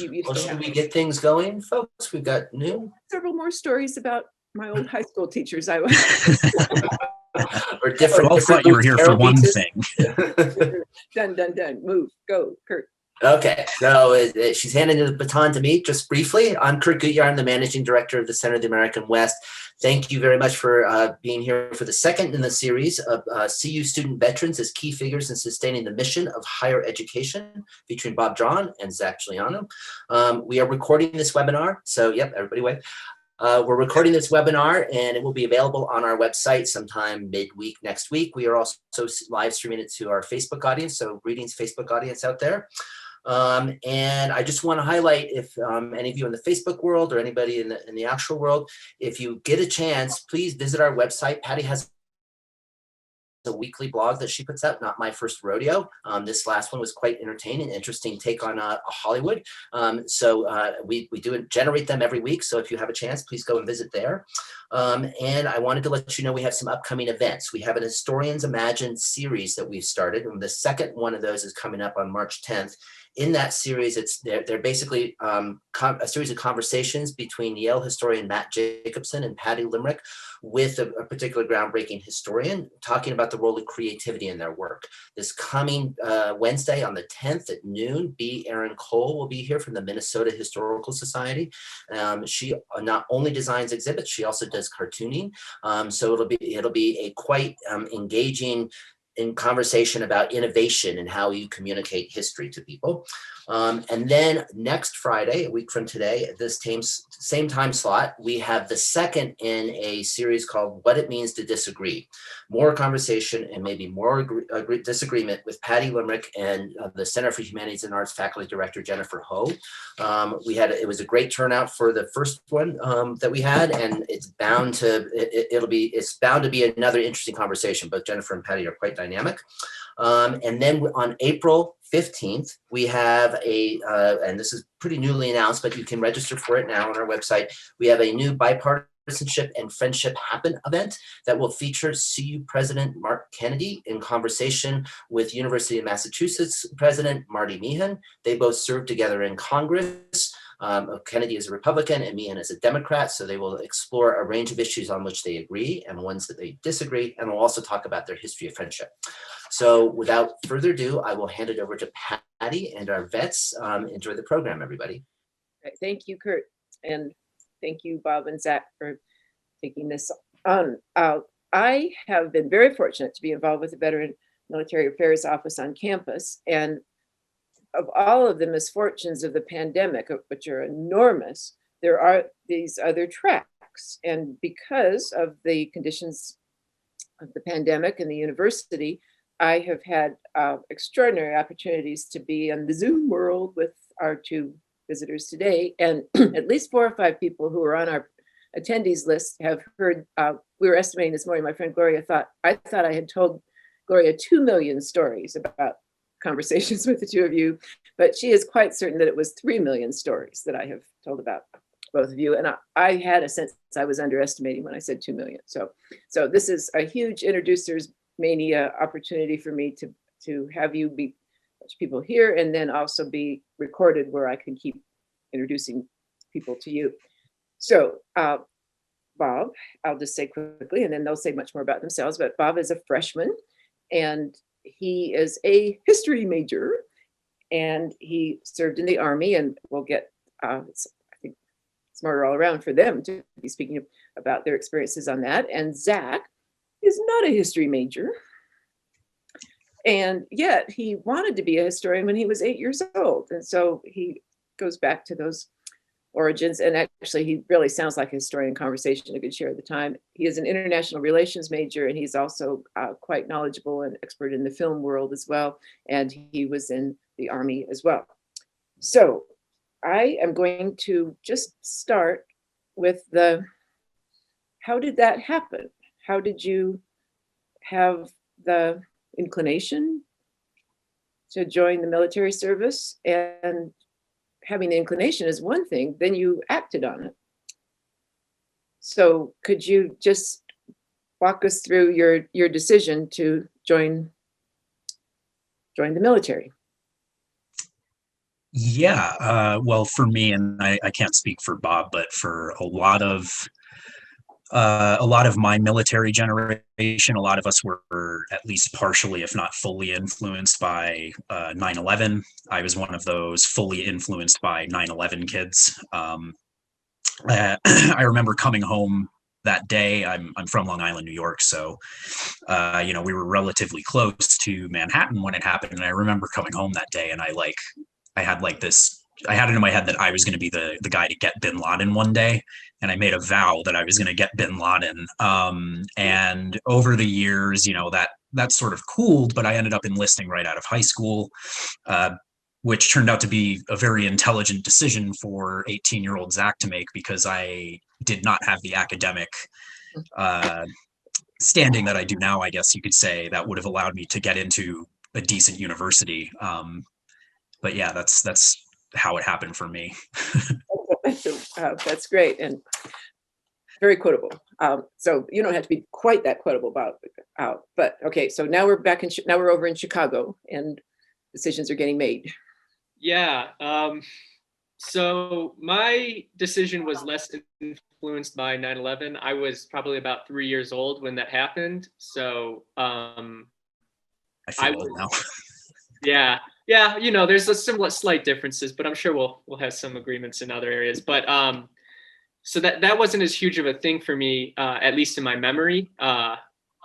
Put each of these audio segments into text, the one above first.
you used Well, to should have. we get things going, folks? We've got new Several more stories about my old high school teachers. I was or different. I thought you were here for one pieces. thing. done. Move, go, Kurt. Okay, so she's handing the baton to me just briefly. I'm Kurt Guilliano, the Managing Director of the Center of the American West. Thank you very much for being here for the second in the series of CU student veterans as key figures in sustaining the mission of higher education, featuring Bob Draughon and Zach Guiliano. We are recording this webinar, so yep, everybody wave. We're recording this webinar and it will be available on our website sometime midweek next week. We are also live streaming it to our Facebook audience, so greetings Facebook audience out there. And I just want to highlight, if any of you in the Facebook world or anybody in the actual world, if you get a chance, please visit our website. Patty has a weekly blog that she puts out, Not My First Rodeo. This last one was quite entertaining, interesting take on Hollywood. So we do generate them every week. So if you have a chance, please go and visit there. And I wanted to let you know we have some upcoming events. We have an Historians Imagine series that we've started, and the second one of those is coming up on March 10th. In that series, they're basically a series of conversations between Yale historian Matt Jacobson and Patty Limerick with a particular groundbreaking historian talking about the role of creativity in their work. This coming Wednesday on the 10th at noon, B. Erin Cole will be here from the Minnesota Historical Society. She not only designs exhibits, she also does cartooning. So it'll be a quite engaging in conversation about innovation and how you communicate history to people. And then next Friday, a week from today, at this same time slot, we have the second in a series called What It Means to Disagree. More conversation and maybe more disagreement with Patty Limerick and the Center for Humanities and Arts Faculty Director, Jennifer Ho. It was a great turnout for the first one that we had, and it's bound to be another interesting conversation. Both Jennifer and Patty are quite dynamic. And then on April 15th, we have and this is pretty newly announced, but you can register for it now on our website. We have a new Bipartisanship and Friendship Happen event that will feature CU President Mark Kennedy in conversation with University of Massachusetts President Marty Meehan. They both served together in Congress. Kennedy is a Republican and Meehan is a Democrat, so they will explore a range of issues on which they agree and ones that they disagree, and we'll also talk about their history of friendship. So without further ado, I will hand it over to Patty and our vets. Enjoy the program, everybody. Thank you, Kurt, and thank you, Bob and Zach, for taking this on. I have been very fortunate to be involved with the Veteran Military Affairs Office on campus, and of all of the misfortunes of the pandemic, which are enormous, there are these other tracks. And because of the conditions of the pandemic and the university, I have had extraordinary opportunities to be in the Zoom world with our two visitors today. And at least 4 or 5 people who are on our attendees list have heard, we were estimating this morning, my friend Gloria I thought I had told Gloria 2 million stories about conversations with the two of you, but she is quite certain that it was 3 million stories that I have told about both of you. And I had a sense I was underestimating when I said 2 million. So this is a huge introducers mania opportunity for me to have you be people here and then also be recorded where I can keep introducing people to you. So Bob, I'll just say quickly, and then they'll say much more about themselves, but Bob is a freshman and he is a history major and he served in the Army, and we'll get, I think, smarter all around for them to be speaking about their experiences on that. And Zach is not a history major, and yet he wanted to be a historian when he was 8 years old. And so he goes back to those origins, and actually he really sounds like a historian conversation a good share of the time. He is an international relations major, and he's also quite knowledgeable and expert in the film world as well, and he was in the Army as well. So I am going to just start with how did that happen? How did you have the inclination to join the military service? And having the inclination is one thing, then you acted on it. So could you just walk us through your decision to join the military? Well, for me, and I can't speak for Bob, but for a lot of my military generation, a lot of us were at least partially, if not fully, influenced by 9/11. I was one of those fully influenced by 9/11 kids. I remember coming home that day. I'm from Long Island, New York, so we were relatively close to Manhattan when it happened. And I remember coming home that day, and I had like this. I had it in my head that I was going to be the guy to get Bin Laden one day, and I made a vow that I was going to get Bin Laden. And over the years, that sort of cooled, but I ended up enlisting right out of high school, which turned out to be a very intelligent decision for 18-year-old Zach to make, because I did not have the academic standing that I do now, I guess you could say, that would have allowed me to get into a decent university. But yeah, that's how it happened for me. That's great and very quotable. So you don't have to be quite that quotable about, but okay. So now we're back now we're over in Chicago, and decisions are getting made. Yeah. So my decision was less influenced by 9/11. I was probably about 3 years old when that happened. So I feel old now. Yeah. There's a slight differences, but I'm sure we'll have some agreements in other areas. But so that wasn't as huge of a thing for me, at least in my memory.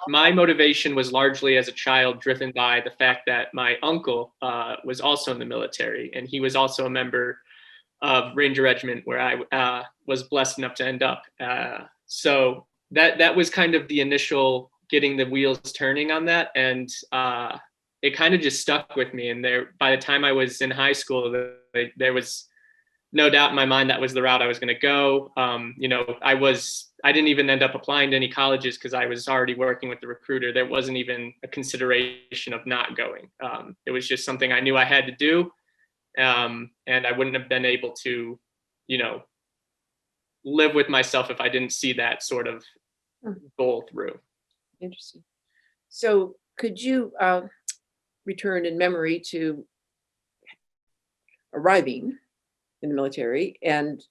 My motivation was largely as a child driven by the fact that my uncle was also in the military, and he was also a member of Ranger Regiment where I was blessed enough to end up. So that was kind of the initial getting the wheels turning on that, and it kind of just stuck with me. And by the time I was in high school, there was no doubt in my mind that was the route I was going to go. I didn't even end up applying to any colleges because I was already working with the recruiter. There wasn't even a consideration of not going. It was just something I knew I had to do. And I wouldn't have been able to, live with myself if I didn't see that sort of goal through. Interesting. So could you return in memory to arriving in the military and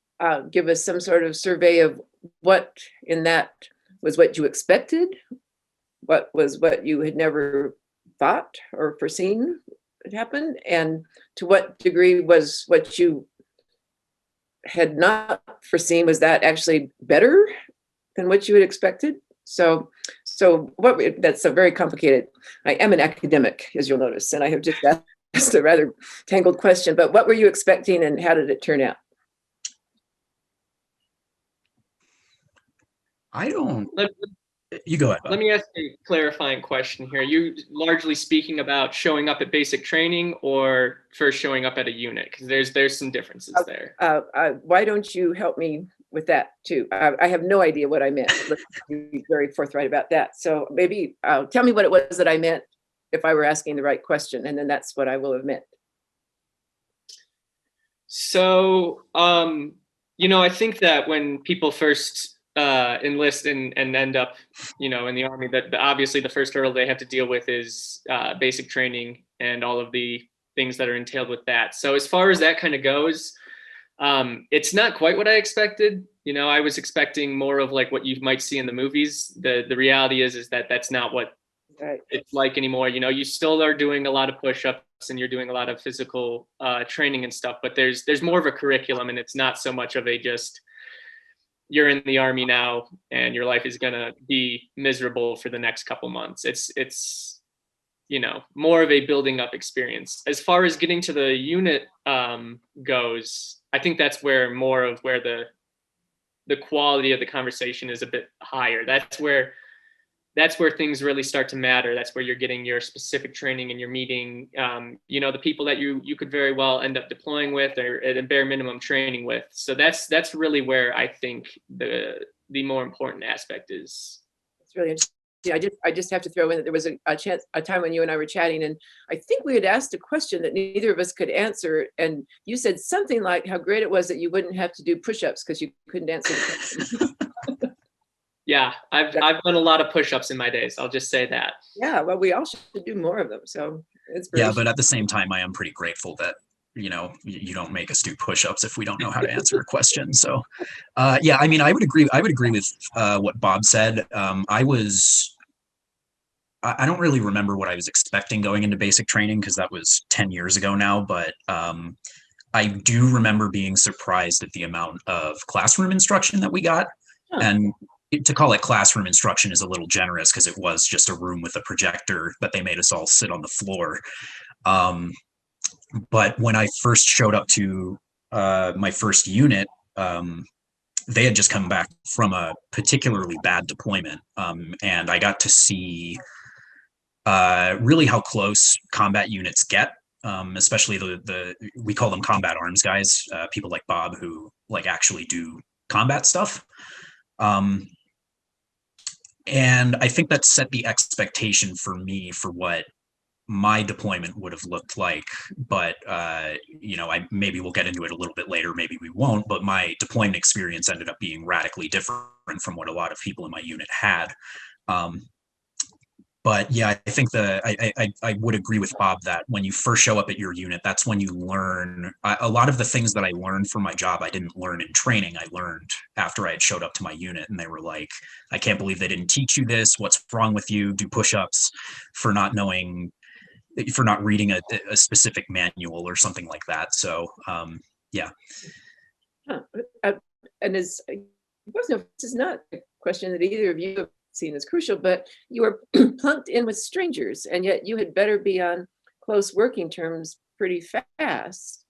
give us some sort of survey of what in that was what you expected, what was what you had never thought or foreseen would happen, and to what degree was what you had not foreseen, was that actually better than what you had expected? So that's a very complicated. I am an academic, as you'll notice, and I have just asked a rather tangled question, but what were you expecting and how did it turn out? You go ahead, Bob. Let me ask a clarifying question here. Are you largely speaking about showing up at basic training or first showing up at a unit? Because there's some differences there. Why don't you help me with that too? I have no idea what I meant. Let's be very forthright about that. So maybe tell me what it was that I meant if I were asking the right question, and then that's what I will have meant. So, I think that when people first enlist and end up, in the Army, that obviously the first hurdle they have to deal with is basic training and all of the things that are entailed with that. So as far as that kind of goes, it's not quite what I expected. I was expecting more of like what you might see in the movies. The reality is that that's not what it's like anymore. You still are doing a lot of push-ups and you're doing a lot of physical training and stuff, but there's more of a curriculum, and it's not so much of a just you're in the Army now and your life is going to be miserable for the next couple months. It's more of a building up experience. As far as getting to the unit goes, I think that's where the quality of the conversation is a bit higher. That's where things really start to matter. That's where you're getting your specific training and you're meeting, the people that you could very well end up deploying with or at a bare minimum training with. So that's really where I think the more important aspect is. It's really interesting. I just have to throw in that there was a time when you and I were chatting, and I think we had asked a question that neither of us could answer, and you said something like how great it was that you wouldn't have to do push-ups because you couldn't answer the question. Yeah, I've done a lot of push-ups in my days. I'll just say that. Yeah, well, we all should do more of them. So it's yeah, but at the same time, I am pretty grateful that you don't make us do push-ups if we don't know how to answer a question. So, yeah, I mean, I would agree with what Bob said. I don't really remember what I was expecting going into basic training because that was 10 years ago now, but I do remember being surprised at the amount of classroom instruction that we got. Huh. And to call it classroom instruction is a little generous because it was just a room with a projector that they made us all sit on the floor. But when I first showed up to my first unit, they had just come back from a particularly bad deployment. And I got to see really how close combat units get, especially we call them combat arms guys, people like Bob who like actually do combat stuff. And I think that set the expectation for me for what my deployment would have looked like. But, maybe we'll get into it a little bit later, maybe we won't, but my deployment experience ended up being radically different from what a lot of people in my unit had. But yeah, I think I would agree with Bob that when you first show up at your unit, that's when you learn a lot of the things that I learned for my job. I didn't learn in training. I learned after I had showed up to my unit, and they were like, "I can't believe they didn't teach you this. What's wrong with you? Do push-ups for not reading a specific manual or something like that." So yeah. Huh. And this is not a question that either of you have seen as crucial, but you were plunked in with strangers, and yet you had better be on close working terms pretty fast.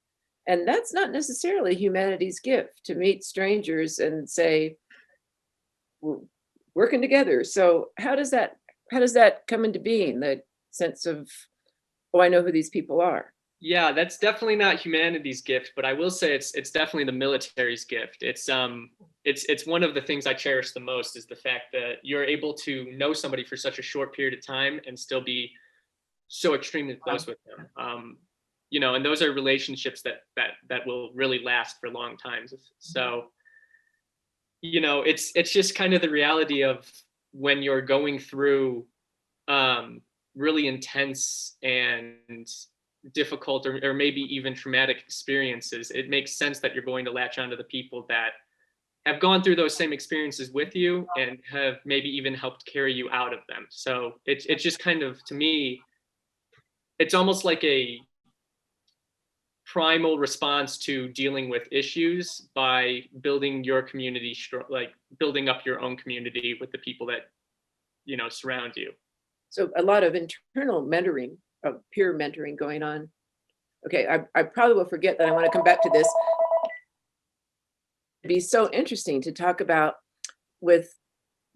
And that's not necessarily humanity's gift, to meet strangers and say, we're working together. So how does that come into being? The sense of, oh, I know who these people are. Yeah, that's definitely not humanity's gift, but I will say it's definitely the military's gift. It's one of the things I cherish the most is the fact that you're able to know somebody for such a short period of time and still be so extremely close with them. And those are relationships that will really last for long times. So, it's just kind of the reality of when you're going through really intense and difficult or maybe even traumatic experiences, it makes sense that you're going to latch onto the people that have gone through those same experiences with you and have maybe even helped carry you out of them. So it's just kind of, to me, it's almost like a primal response to dealing with issues by building your community, like building up your own community with the people that, surround you. So a lot of internal mentoring, of peer mentoring going on. Okay, I probably will forget that I want to come back to this. It'd be so interesting to talk about with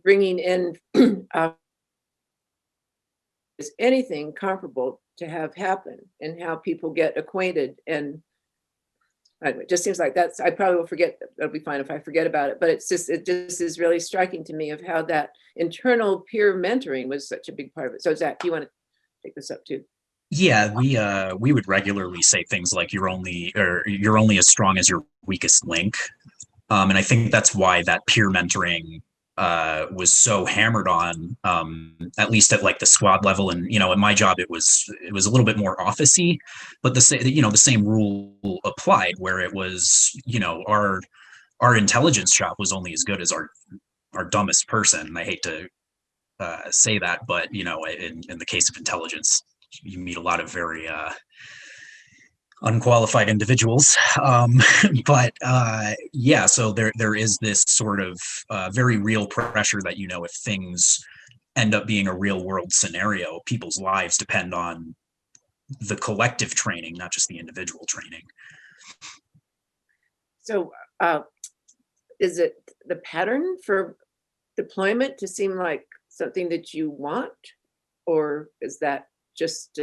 bringing in is anything comparable to have happen and how people get acquainted. And anyway, it just seems like I probably will forget. It'll be fine if I forget about it, but it just is really striking to me of how that internal peer mentoring was such a big part of it. So Zach, you want to take this up too? Yeah, we would regularly say things like you're only as strong as your weakest link. And I think that's why that peer mentoring was so hammered on, at least at like the squad level. And, at my job, it was a little bit more officey, but the same rule applied where it was, our intelligence shop was only as good as our dumbest person. I hate to say that, but, in the case of intelligence, you meet a lot of very unqualified individuals. But yeah, so there is this sort of very real pressure that, if things end up being a real world scenario, people's lives depend on the collective training, not just the individual training. So is it the pattern for deployment to seem like something that you want, or is that just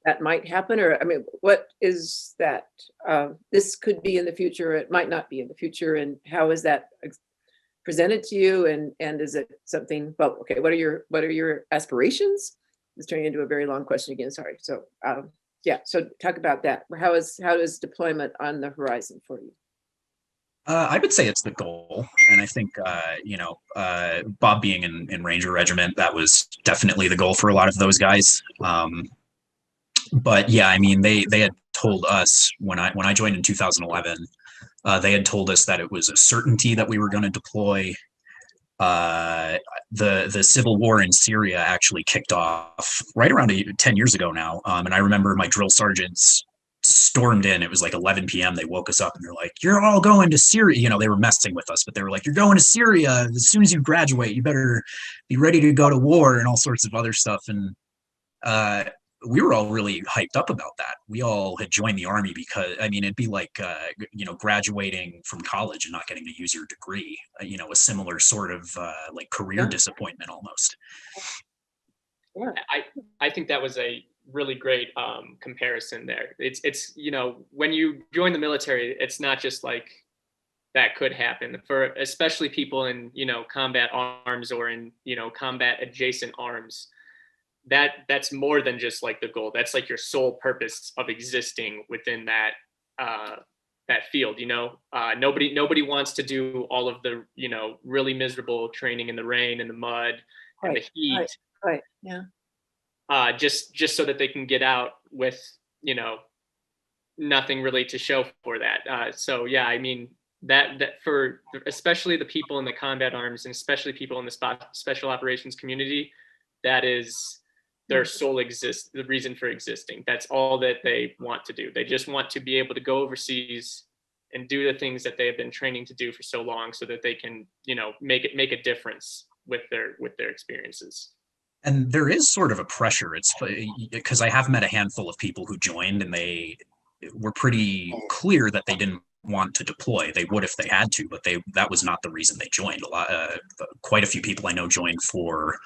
that might happen? Or, what is that? This could be in the future, or it might not be in the future. And how is that presented to you? And is it something, well, okay, what are your aspirations? It's turning into a very long question again, sorry. So yeah, so talk about that. How is deployment on the horizon for you? I would say it's the goal. And I think, Bob being in Ranger Regiment, that was definitely the goal for a lot of those guys. But yeah, I mean, they had told us when I joined in 2011, they had told us that it was a certainty that we were going to deploy. The civil war in Syria actually kicked off right around 10 years ago now. And I remember my drill sergeants stormed in. It was like 11 p.m. They woke us up and they're like, "You're all going to Syria." You know, they were messing with us, but they were like, "You're going to Syria. As soon as you graduate, you better be ready to go to war," and all sorts of other stuff. And uh, we were all really hyped up about that. We all had joined the army because, I mean, it'd be like, graduating from college and not getting to use your degree, a similar sort of like career disappointment almost. Yeah. I think that was a really great comparison there. It's when you join the military, it's not just like that could happen for especially people in combat arms or in combat adjacent arms. That's more than just like the goal. That's like your sole purpose of existing within that field. Nobody wants to do all of the really miserable training in the rain and the mud and the heat. Right. Yeah. Just so that they can get out with nothing really to show for that. So yeah, I mean that for especially the people in the combat arms and especially people in the special operations community, that is their sole the reason for existing. That's all that they want to do. They just want to be able to go overseas and do the things that they have been training to do for so long, so that they can make a difference with their experiences. And there is sort of a pressure. It's because I have met a handful of people who joined and they were pretty clear that they didn't want to deploy. They would if they had to, but that was not the reason they joined. Quite a few people I know joined for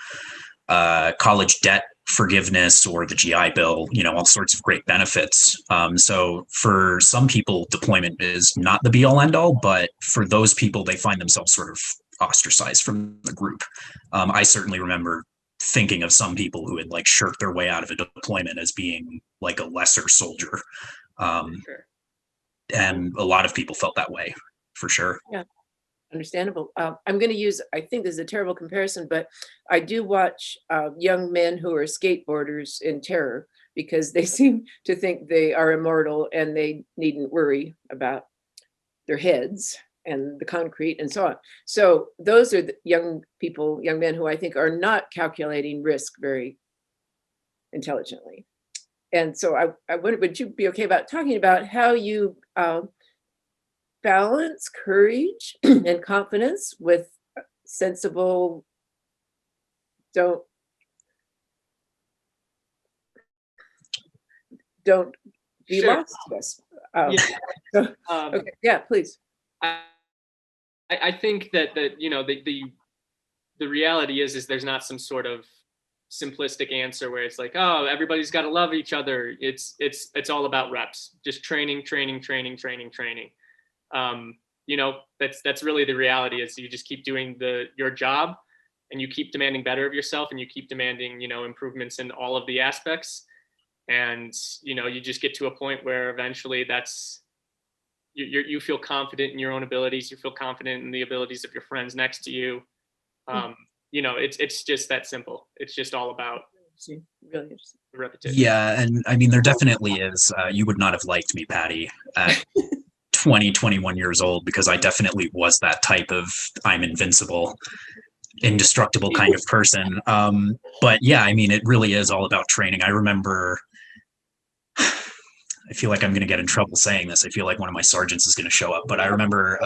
college debt forgiveness or the GI Bill, all sorts of great benefits. So for some people, deployment is not the be all end all, but for those people, they find themselves sort of ostracized from the group. I certainly remember thinking of some people who had like shirked their way out of a deployment as being like a lesser soldier. And a lot of people felt that way for sure. Yeah. Understandable. I'm going to use, I think this is a terrible comparison, but I do watch young men who are skateboarders in terror because they seem to think they are immortal and they needn't worry about their heads and the concrete and so on. So those are the young men who I think are not calculating risk very intelligently. And so I wonder, would you be okay about talking about how you balance courage and confidence with sensible, don't be Sure. lost to us. Okay, yeah, please. I think that the reality is there's not some sort of simplistic answer where it's like, oh, everybody's got to love each other. It's all about reps, just training. That's really the reality. Is you just keep doing your job and you keep demanding better of yourself and you keep demanding improvements in all of the aspects, and you just get to a point where eventually you feel confident in your own abilities, you feel confident in the abilities of your friends next to you. It's just that simple. It's just all about really interesting. repetition. Yeah, and I mean there definitely is. You would not have liked me, Patty, at 21 years old, because I definitely was that type of I'm invincible, indestructible kind of person. But yeah, I mean it really is all about training. I remember, I feel like I'm going to get in trouble saying this. I feel like one of my sergeants is going to show up. But I remember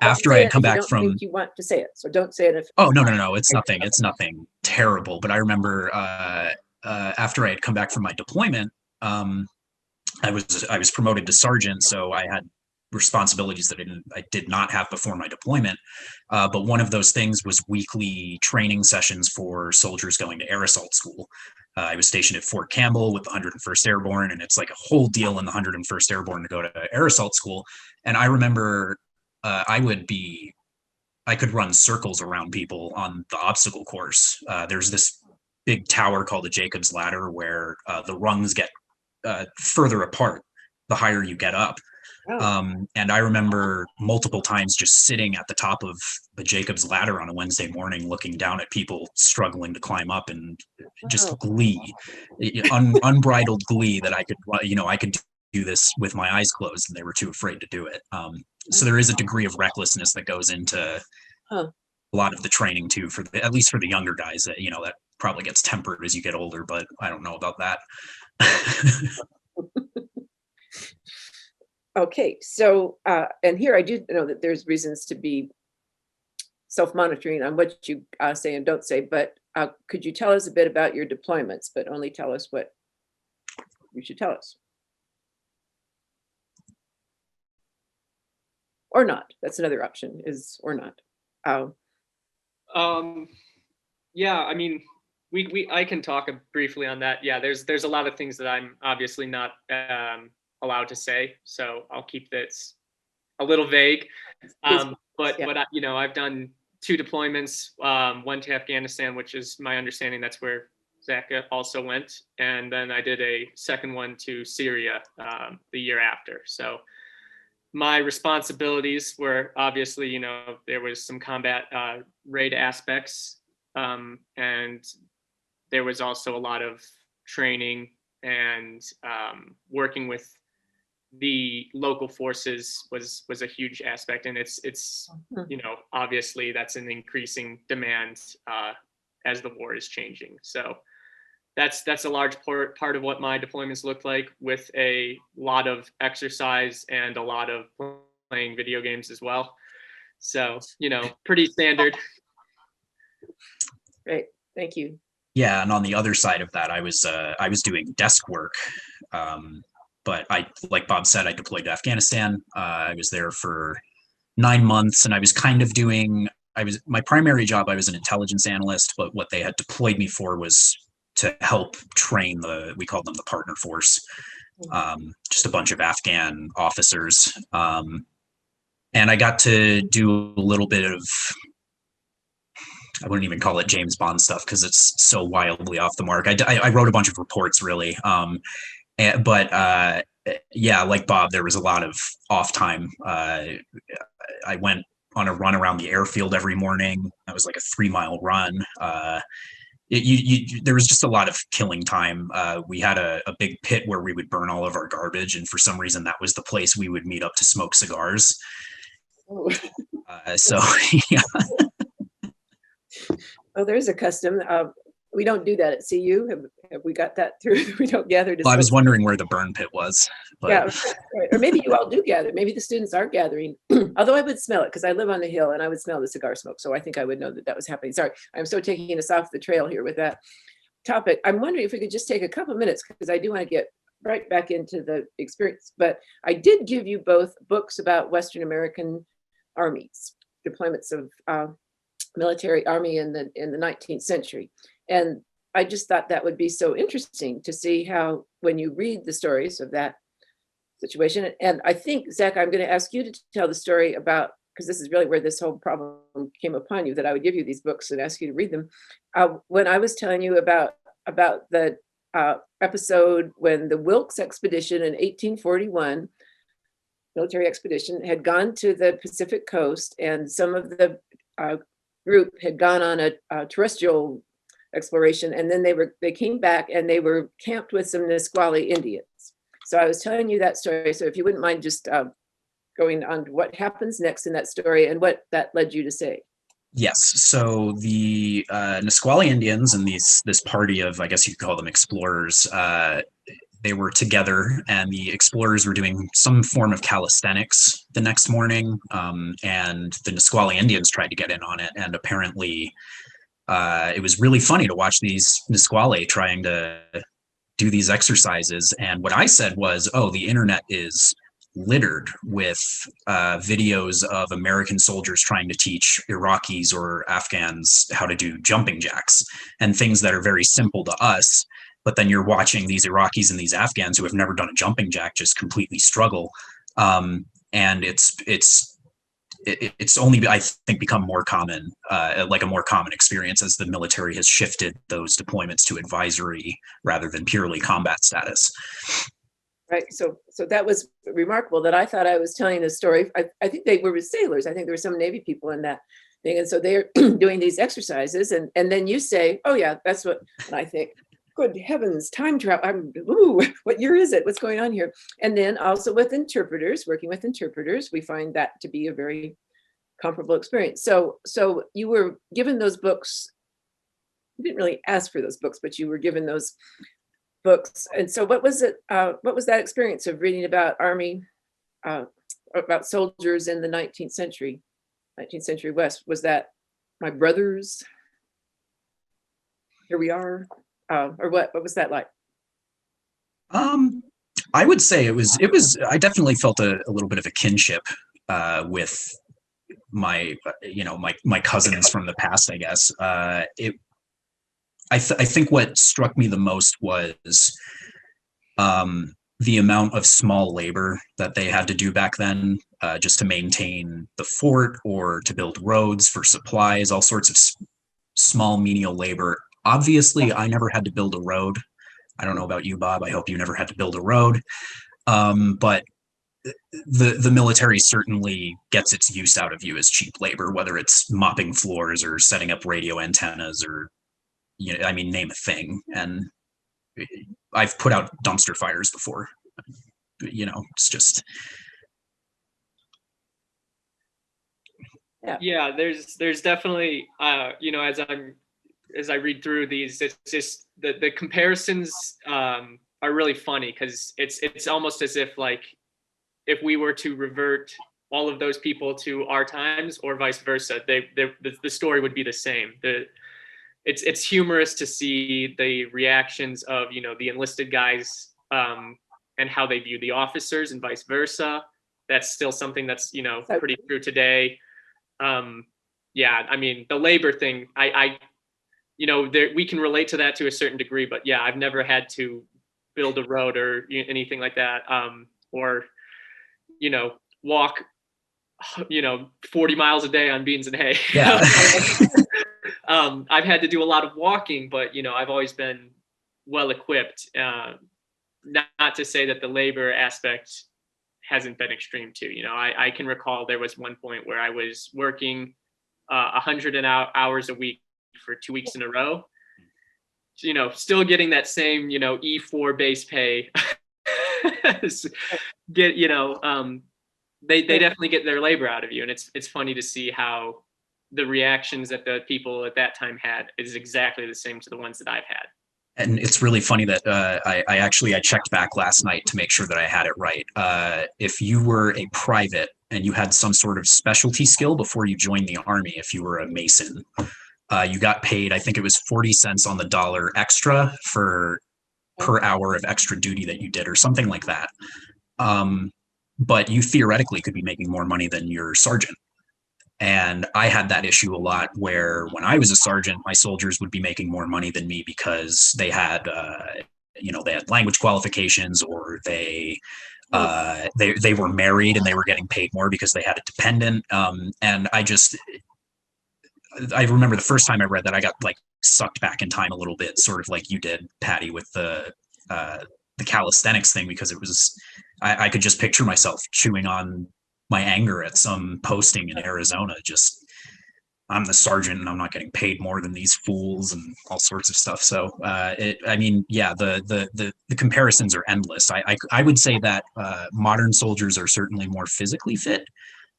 after I had come back from. You want to say it, so don't say it. If oh no! It's nothing. It's nothing terrible. But I remember after I had come back from my deployment, I was promoted to sergeant, so I had responsibilities that I did not have before my deployment. But one of those things was weekly training sessions for soldiers going to air assault school. I was stationed at Fort Campbell with the 101st Airborne, and it's like a whole deal in the 101st Airborne to go to air assault school. And I remember I could run circles around people on the obstacle course. There's this big tower called the Jacob's Ladder where the rungs get further apart the higher you get up. And I remember multiple times just sitting at the top of the Jacob's ladder on a Wednesday morning, looking down at people struggling to climb up, and just glee, unbridled glee that I could, I could do this with my eyes closed, and they were too afraid to do it. So there is a degree of recklessness that goes into a lot of the training too, at least for the younger guys. That that probably gets tempered as you get older, but I don't know about that. Okay, so and here I do know that there's reasons to be self-monitoring on what you say and don't say, but could you tell us a bit about your deployments, but only tell us what you should tell us? Or not. That's another option, is or not. Yeah, I mean, I can talk briefly on that. Yeah, there's a lot of things that I'm obviously not allowed to say, so I'll keep this a little vague. But I've done 2 deployments, one to Afghanistan, which is my understanding that's where Zach also went, and then I did a second one to Syria the year after. So my responsibilities were obviously, there was some combat raid aspects, and there was also a lot of training and working with the local forces was a huge aspect, and it's obviously that's an increasing demand as the war is changing. So that's a large part of what my deployments looked like, with a lot of exercise and a lot of playing video games as well. So pretty standard. Great, thank you. Yeah, and on the other side of that, I was doing desk work. But like Bob said, I deployed to Afghanistan. I was there for 9 months, and I was kind of my primary job, I was an intelligence analyst, but what they had deployed me for was to help train we called them the partner force, just a bunch of Afghan officers. And I got to do a little bit of, I wouldn't even call it James Bond stuff because it's so wildly off the mark. I wrote a bunch of reports, really. But like Bob, there was a lot of off time. I went on a run around the airfield every morning. That was like a 3-mile run. There was just a lot of killing time. We had a big pit where we would burn all of our garbage, and for some reason that was the place we would meet up to smoke cigars. So yeah. Well, there's a custom. We don't do that at CU. Have we got that through? We don't gather to. Well, I was wondering where the burn pit was. But. Yeah, right. Or maybe you all do gather. Maybe the students are gathering. Although I would smell it because I live on the hill and I would smell the cigar smoke. So I think I would know that was happening. Sorry, I'm so taking us off the trail here with that topic. I'm wondering if we could just take a couple minutes because I do want to get right back into the experience. But I did give you both books about Western American armies, deployments of military army in the 19th century. And I just thought that would be so interesting to see how, when you read the stories of that situation, and I think, Zach, I'm going to ask you to tell the story about, because this is really where this whole problem came upon you, that I would give you these books and ask you to read them. When I was telling you about the episode when the Wilkes expedition in 1841, military expedition, had gone to the Pacific coast, and some of the group had gone on a terrestrial exploration, and then they came back and they were camped with some Nisqually Indians. So I was telling you that story. So if you wouldn't mind just going on to what happens next in that story and what that led you to say. Yes. So the Nisqually Indians and this party of, I guess you could call them explorers, they were together, and the explorers were doing some form of calisthenics the next morning, and the Nisqually Indians tried to get in on it, and apparently it was really funny to watch these Nisqually trying to do these exercises. And what I said was, oh, the internet is littered with videos of American soldiers trying to teach Iraqis or Afghans how to do jumping jacks and things that are very simple to us. But then you're watching these Iraqis and these Afghans who have never done a jumping jack just completely struggle. And it's only, I think, become more common, like a more common experience as the military has shifted those deployments to advisory rather than purely combat status. Right. So that was remarkable that I thought I was telling a story. I think they were sailors. I think there were some Navy people in that thing. And so they're doing these exercises. And then you say, oh, yeah, that's what. And I think, good heavens, time travel. What year is it? What's going on here? And then also with interpreters, working with interpreters, we find that to be a very comparable experience. So you were given those books. You didn't really ask for those books, but you were given those books. And so what was it, what was that experience of reading about Army, about soldiers in the 19th century West? Was that my brothers, here we are, or what was that like? I would say it was, I definitely felt a little bit of a kinship with my, my cousins from the past, I guess. I think what struck me the most was the amount of small labor that they had to do back then, just to maintain the fort or to build roads for supplies, all sorts of small menial labor. Obviously, I never had to build a road. I don't know about you, Bob. I hope you never had to build a road. But the military certainly gets its use out of you as cheap labor, whether it's mopping floors or setting up radio antennas or, name a thing. And I've put out dumpster fires before. It's just. Yeah, there's definitely, as I read through these, it's just the comparisons are really funny, because it's almost as if, like, if we were to revert all of those people to our times or vice versa, the story would be the same. It's humorous to see the reactions of, the enlisted guys, and how they view the officers and vice versa. That's still something that's, pretty true today. The labor thing, we can relate to that to a certain degree, but yeah, I've never had to build a road or anything like that. Or, walk, 40 miles a day on beans and hay. Yeah. I've had to do a lot of walking, but, I've always been well equipped. Not to say that the labor aspect hasn't been extreme too. I can recall there was one point where I was working 100 hours a week for 2 weeks in a row. Still getting that same, E4 base pay. They definitely get their labor out of you, and it's funny to see how the reactions that the people at that time had is exactly the same to the ones that I've had. And it's really funny that I checked back last night to make sure that I had it right. If you were a private and you had some sort of specialty skill before you joined the Army, if you were a Mason, you got paid, I think it was 40 cents on the dollar extra for per hour of extra duty that you did, or something like that. But you theoretically could be making more money than your sergeant. And I had that issue a lot, where when I was a sergeant, my soldiers would be making more money than me because they had, they had language qualifications, or they were married and they were getting paid more because they had a dependent. And I remember the first time I read that, I got like sucked back in time a little bit, sort of like you did, Patty, with the calisthenics thing, because it was, I could just picture myself chewing on my anger at some posting in Arizona. Just, I'm the sergeant and I'm not getting paid more than these fools, and all sorts of stuff. So, the comparisons are endless. I would say that modern soldiers are certainly more physically fit.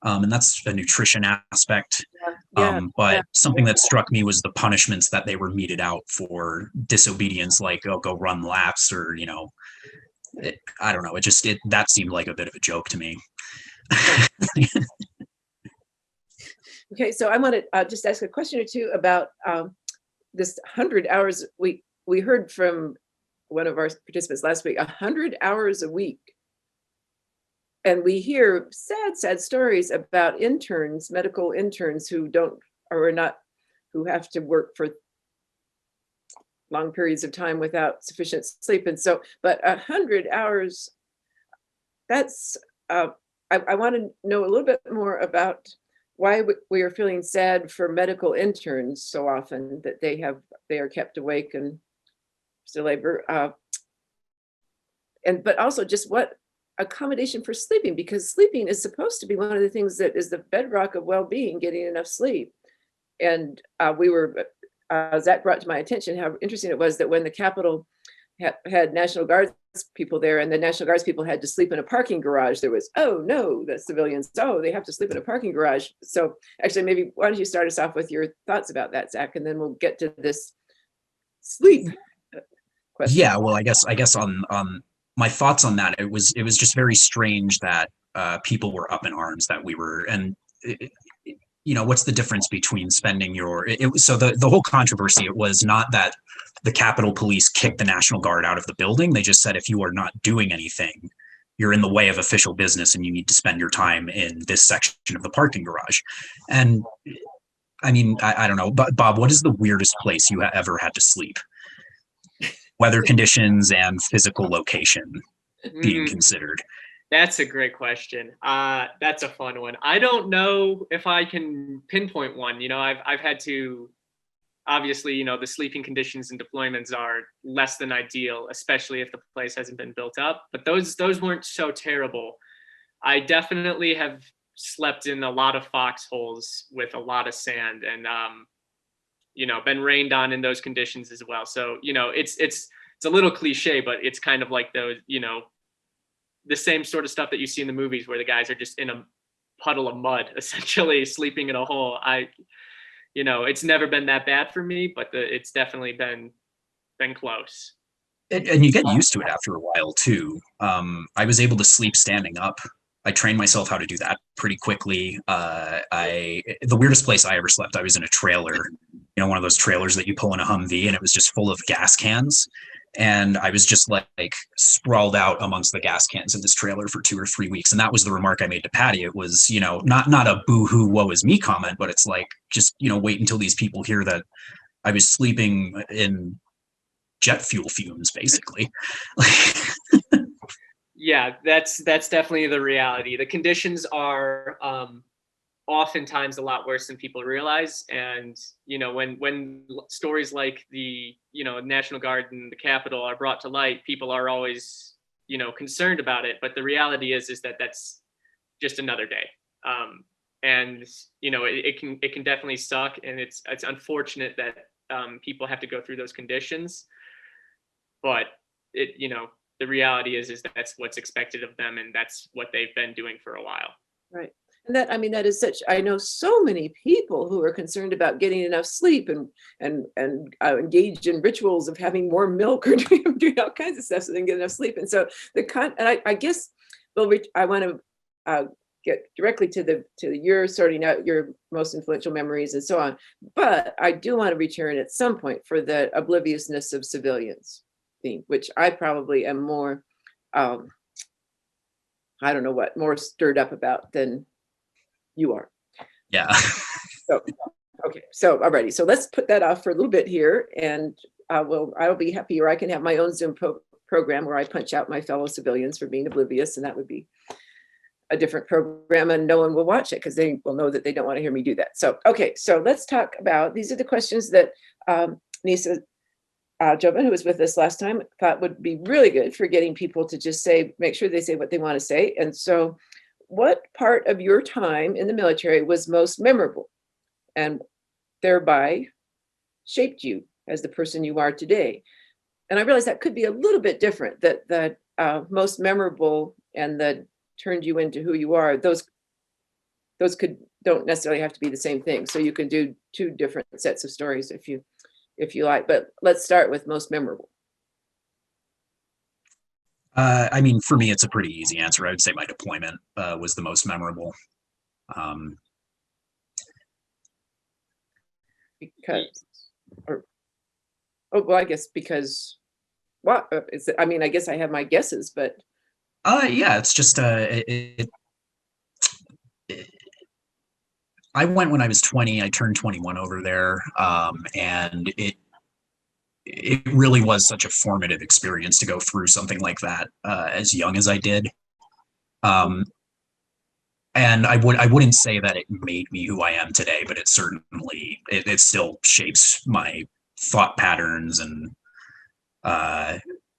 And that's a nutrition aspect. But something that struck me was the punishments that they were meted out for disobedience, like, oh, go run laps, or, I don't know. That seemed like a bit of a joke to me. Okay, so I want to just ask a question or two about this 100 hours. We heard from one of our participants last week, 100 hours a week. And we hear sad stories about interns, medical interns who who have to work for long periods of time without sufficient sleep. And so, but 100 hours, that's, I want to know a little bit more about why we are feeling sad for medical interns so often, that they are kept awake and still labor. but also just what accommodation for sleeping, because sleeping is supposed to be one of the things that is the bedrock of well-being, getting enough sleep. And Zach brought to my attention how interesting it was that when the Capitol had National Guards people there, and the National Guards people had to sleep in a parking garage, there was, oh no, the civilians, oh, they have to sleep in a parking garage. So actually, maybe why don't you start us off with your thoughts about that, Zach, and then we'll get to this sleep question. Yeah, well, I guess on my thoughts on that, it was just very strange that people were up in arms that we were, and what's the difference between spending your so the whole controversy, it was not that the Capitol Police kicked the National Guard out of the building. They just said, if you are not doing anything, you're in the way of official business and you need to spend your time in this section of the parking garage. And I mean, I don't know, but Bob, what is the weirdest place you ever had to sleep? Weather conditions and physical location being considered. That's a great question. That's a fun one. I don't know if I can pinpoint one. I've had to, obviously, the sleeping conditions and deployments are less than ideal, especially if the place hasn't been built up. But those weren't so terrible. I definitely have slept in a lot of foxholes with a lot of sand, and been rained on in those conditions as well. So it's a little cliche, but it's kind of like those the same sort of stuff that you see in the movies where the guys are just in a puddle of mud, essentially sleeping in a hole. It's never been that bad for me, but it's definitely been close. And you get used to it after a while too. I was able to sleep standing up. I trained myself how to do that pretty quickly. The weirdest place I ever slept, I was in a trailer, one of those trailers that you pull in a Humvee, and it was just full of gas cans. And I was just like sprawled out amongst the gas cans in this trailer for 2 or 3 weeks. And that was the remark I made to Patty. It was, not a boo-hoo, woe is me comment, but it's like, just, wait until these people hear that I was sleeping in jet fuel fumes, basically. Yeah, that's definitely the reality. The conditions are oftentimes a lot worse than people realize. And, when stories like the, National Guard and the Capitol are brought to light, people are always, concerned about it. But the reality is that that's just another day. And, it can definitely suck. And it's unfortunate that people have to go through those conditions. But the reality is that's what's expected of them, and that's what they've been doing for a while. Right. And that is such, I know so many people who are concerned about getting enough sleep and engaged in rituals of having warm milk or doing all kinds of stuff so they can get enough sleep. And so I guess, well, I want to get directly to your sorting out your most influential memories and so on. But I do want to return at some point for the obliviousness of civilians theme, which I probably am more, more stirred up about than you are. Yeah. So alrighty. So let's put that off for a little bit here, and I'll be happy, or I can have my own Zoom program where I punch out my fellow civilians for being oblivious, and that would be a different program, and no one will watch it because they will know that they don't want to hear me do that. So so let's talk about, these are the questions that Nisa Jovan, who was with us last time, thought would be really good for getting people to just make sure they say what they want to say. And so, what part of your time in the military was most memorable and thereby shaped you as the person you are today? And I realize that could be a little bit different, that most memorable and that turned you into who you are, those don't necessarily have to be the same thing. So you can do two different sets of stories if you like, but let's start with most memorable. I mean, for me, it's a pretty easy answer. I would say my deployment was the most memorable. I guess because what is it? I mean, I guess I have my guesses, but yeah, it's just I went when I was 20. I turned 21 over there, and it really was such a formative experience to go through something like that as young as I did. And I wouldn't say that it made me who I am today, but it certainly it still shapes my thought patterns and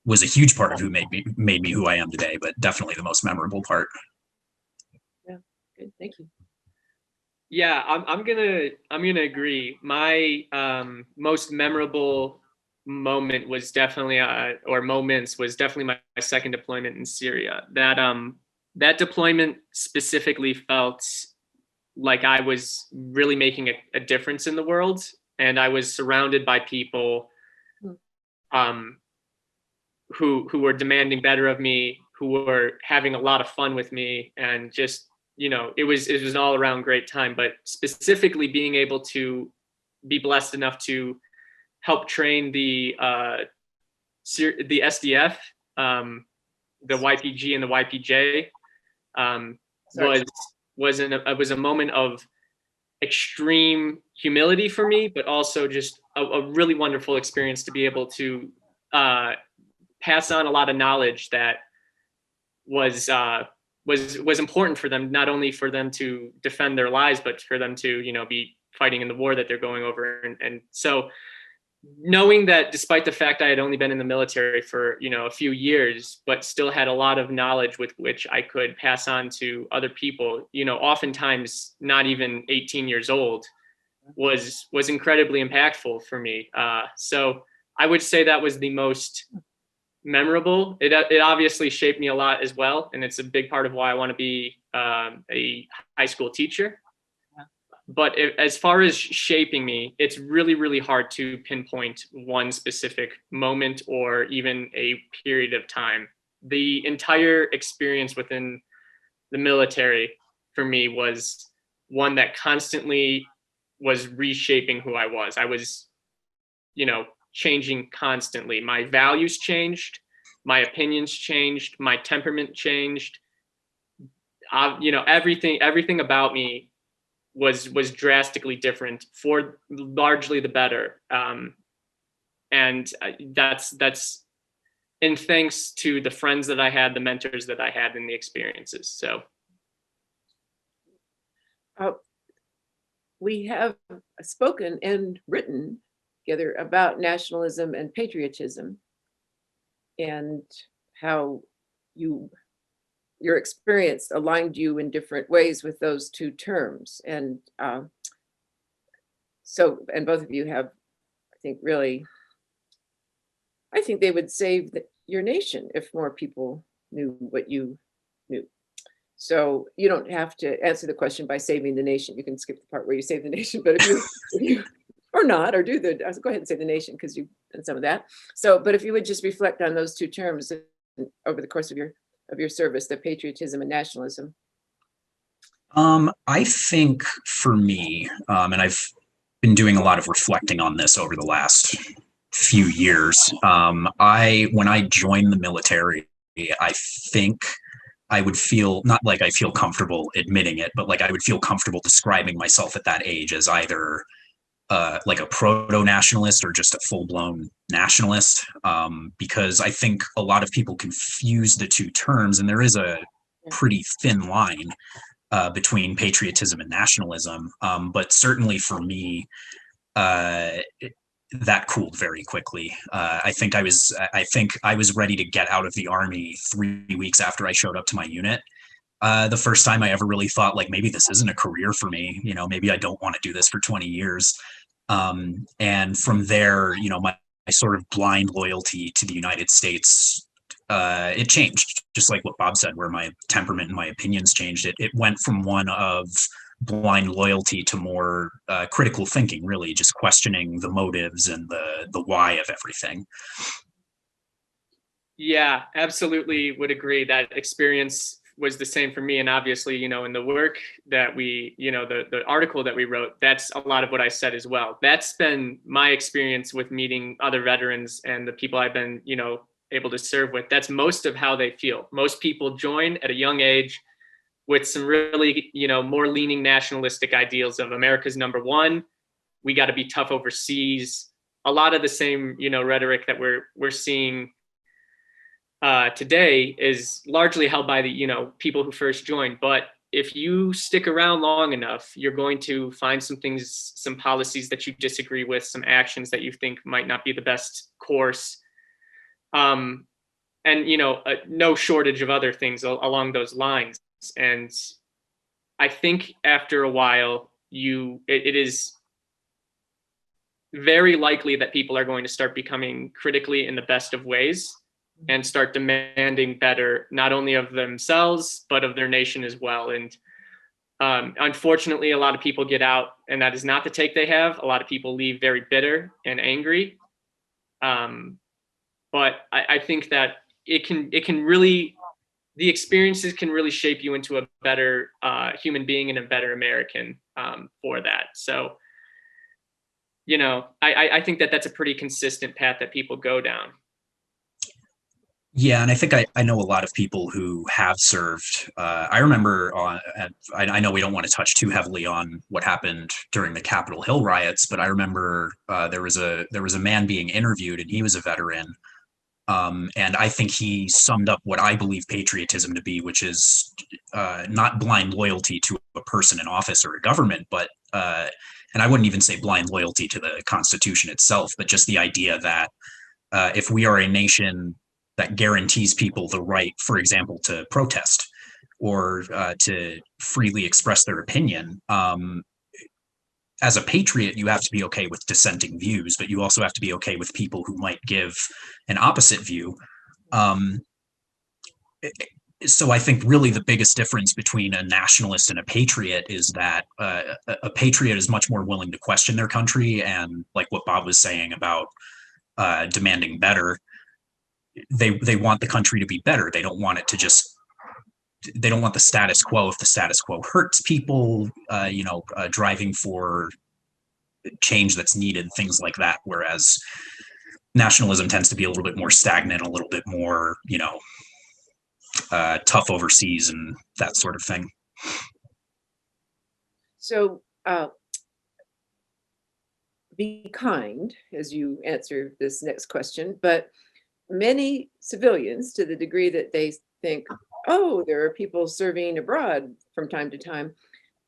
was a huge part of who made me who I am today, but definitely the most memorable part. Yeah, good. Thank you. Yeah, I'm gonna agree. My most memorable moment was definitely or moments was definitely my second deployment in Syria. That deployment specifically felt like I was really making a difference in the world, and I was surrounded by people um who were demanding better of me, who were having a lot of fun with me, and just, it was an all around great time. But specifically being able to be blessed enough to help train the SDF, the YPG and the YPJ, Sorry. was a moment of extreme humility for me, but also just a really wonderful experience to be able to pass on a lot of knowledge that was important for them, not only for them to defend their lives, but for them to be fighting in the war that they're going over. And so knowing that despite the fact I had only been in the military for a few years, but still had a lot of knowledge with which I could pass on to other people, oftentimes not even 18 years old, was incredibly impactful for me. So I would say that was the most memorable. It obviously shaped me a lot as well, and it's a big part of why I want to be a high school teacher. But as far as shaping me, it's really, really hard to pinpoint one specific moment or even a period of time. The entire experience within the military for me was one that constantly was reshaping who I was. I was, changing constantly. My values changed, my opinions changed, my temperament changed. Everything about me was drastically different, for largely the better. And that's in thanks to the friends that I had, the mentors that I had, and the experiences. So we have spoken and written together about nationalism and patriotism, and how your experience aligned you in different ways with those two terms. And and both of you have, I think they would save your nation if more people knew what you knew. So you don't have to answer the question by saving the nation. You can skip the part where you save the nation, but if you or not, or go ahead and say the nation, because you've done some of that. So, but if you would just reflect on those two terms over the course of your service, the patriotism and nationalism. I think for me, and I've been doing a lot of reflecting on this over the last few years. When I joined the military, I think I would feel, not like I feel comfortable admitting it, but like I would feel comfortable describing myself at that age as either like a proto-nationalist or just a full-blown nationalist, because I think a lot of people confuse the two terms, and there is a pretty thin line between patriotism and nationalism. But certainly for me, that cooled very quickly. I think I was ready to get out of the Army 3 weeks after I showed up to my unit. The first time I ever really thought, like, maybe this isn't a career for me. Maybe I don't want to do this for 20 years. And from there, my sort of blind loyalty to the United States, it changed, just like what Bob said, where my temperament and my opinions changed. It went from one of blind loyalty to more critical thinking, really just questioning the motives and the why of everything. Yeah, absolutely would agree. That experience was the same for me. And obviously, in the work that we, the article that we wrote, that's a lot of what I said as well. That's been my experience with meeting other veterans and the people I've been, able to serve with. That's most of how they feel. Most people join at a young age with some really, more leaning nationalistic ideals of America's number one. We got to be tough overseas. A lot of the same, rhetoric that we're seeing today is largely held by the people who first joined. But if you stick around long enough, you're going to find some things, some policies that you disagree with, some actions that you think might not be the best course. and no shortage of other things along those lines. And I think after a while, it is very likely that people are going to start becoming critically in the best of ways and start demanding better, not only of themselves, but of their nation as well. And unfortunately, a lot of people get out, and that is not the take they have. A lot of people leave very bitter and angry. But I think that it can really, the experiences can really shape you into a better human being and a better American for that. So, I think that that's a pretty consistent path that people go down. Yeah, and I think I know a lot of people who have served. I remember, I know we don't want to touch too heavily on what happened during the Capitol Hill riots, but I remember there was a man being interviewed, and he was a veteran. And I think he summed up what I believe patriotism to be, which is not blind loyalty to a person in office or a government, but and I wouldn't even say blind loyalty to the Constitution itself, but just the idea that if we are a nation that guarantees people the right, for example, to protest or to freely express their opinion, as a patriot, you have to be okay with dissenting views, but you also have to be okay with people who might give an opposite view. So I think really the biggest difference between a nationalist and a patriot is that a patriot is much more willing to question their country, and like what Bob was saying about demanding better, they want the country to be better. They don't want it to just, they don't want the status quo. If the status quo hurts people, driving for change that's needed, things like that. Whereas nationalism tends to be a little bit more stagnant, a little bit more, tough overseas and that sort of thing. So be kind as you answer this next question, but many civilians, to the degree that they think, oh, there are people serving abroad from time to time,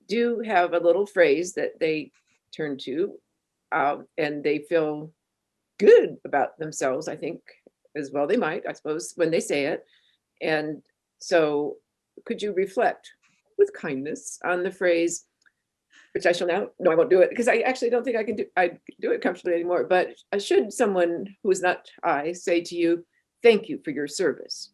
do have a little phrase that they turn to, and they feel good about themselves, I think, as well they might, I suppose, when they say it. And so could you reflect with kindness on the phrase, which I shall now, no, I won't do it because I actually don't think I do it comfortably anymore, but should someone who is not I say to you, thank you for your service?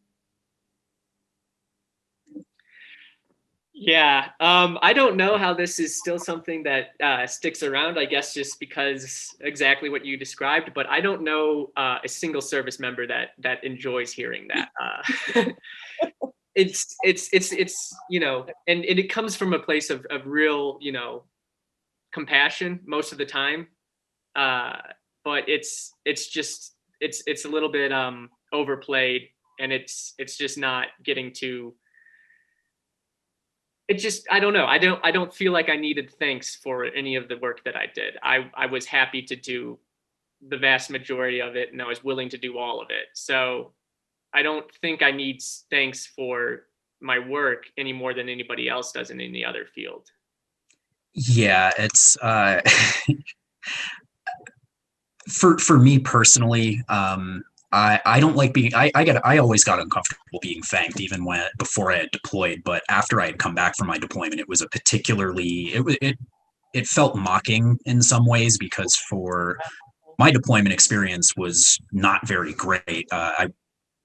Yeah, I don't know how this is still something that sticks around, I guess, just because exactly what you described, but I don't know a single service member that enjoys hearing that. It's and it comes from a place of real, compassion most of the time. But it's a little bit overplayed, and it's just not getting to. It just, I don't know. I don't feel like I needed thanks for any of the work that I did. I was happy to do the vast majority of it, and I was willing to do all of it. So I don't think I need thanks for my work any more than anybody else does in any other field. Yeah, it's for me personally, I don't like being, I always got uncomfortable being thanked, even before I had deployed, but after I had come back from my deployment, it was it felt mocking in some ways, because for my deployment experience was not very great.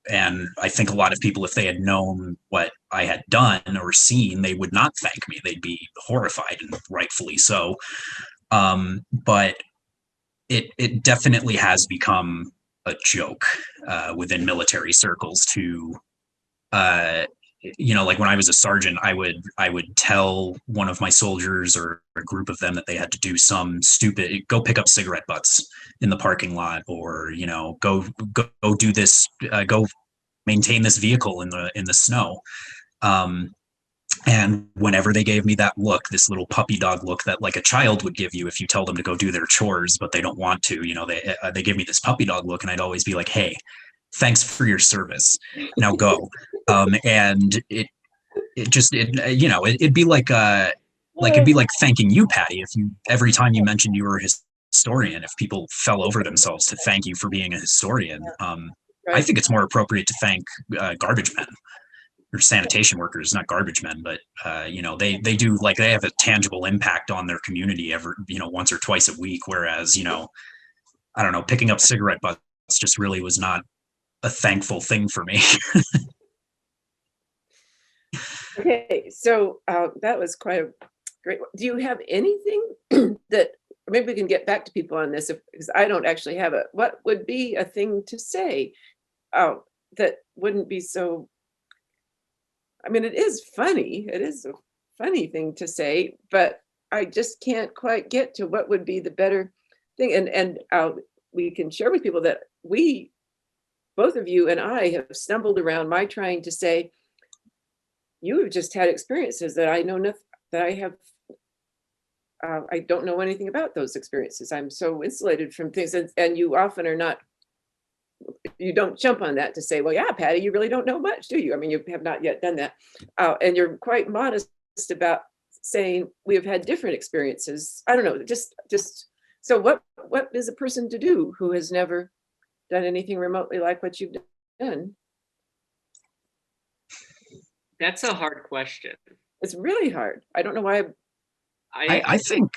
And I think a lot of people, if they had known what I had done or seen, they would not thank me. They'd be horrified, and rightfully so. But it definitely has become a joke within military circles to, like when I was a sergeant, I would tell one of my soldiers or a group of them that they had to do some stupid, go pick up cigarette butts in the parking lot, or go do this, go maintain this vehicle in the snow. And whenever they gave me that look, this little puppy dog look that like a child would give you if you tell them to go do their chores, but they don't want to, they give me this puppy dog look, and I'd always be like, hey, thanks for your service. Now go. And it'd be like thanking you, Patty, if every time you mentioned you were a historian, if people fell over themselves to thank you for being a historian. I think it's more appropriate to thank garbage men or sanitation workers, not garbage men, but they do, like, they have a tangible impact on their community once or twice a week. Whereas, I don't know, picking up cigarette butts just really was not a thankful thing for me. Okay, so that was quite a great one. Do you have anything that, maybe we can get back to people on this, because I don't actually have it. What would be a thing to say that wouldn't be so, I mean, it is funny. It is a funny thing to say, but I just can't quite get to what would be the better thing. And we can share with people that both of you and I have stumbled around my trying to say, you have just had experiences that I know nothing, that I have, I don't know anything about those experiences. I'm so insulated from things, and you often are not, you don't jump on that to say, well, yeah, Patty, you really don't know much, do you? I mean, you have not yet done that. And you're quite modest about saying we have had different experiences. I don't know, just so what is a person to do who has never done anything remotely like what you've done? That's a hard question. It's really hard. I don't know why. I think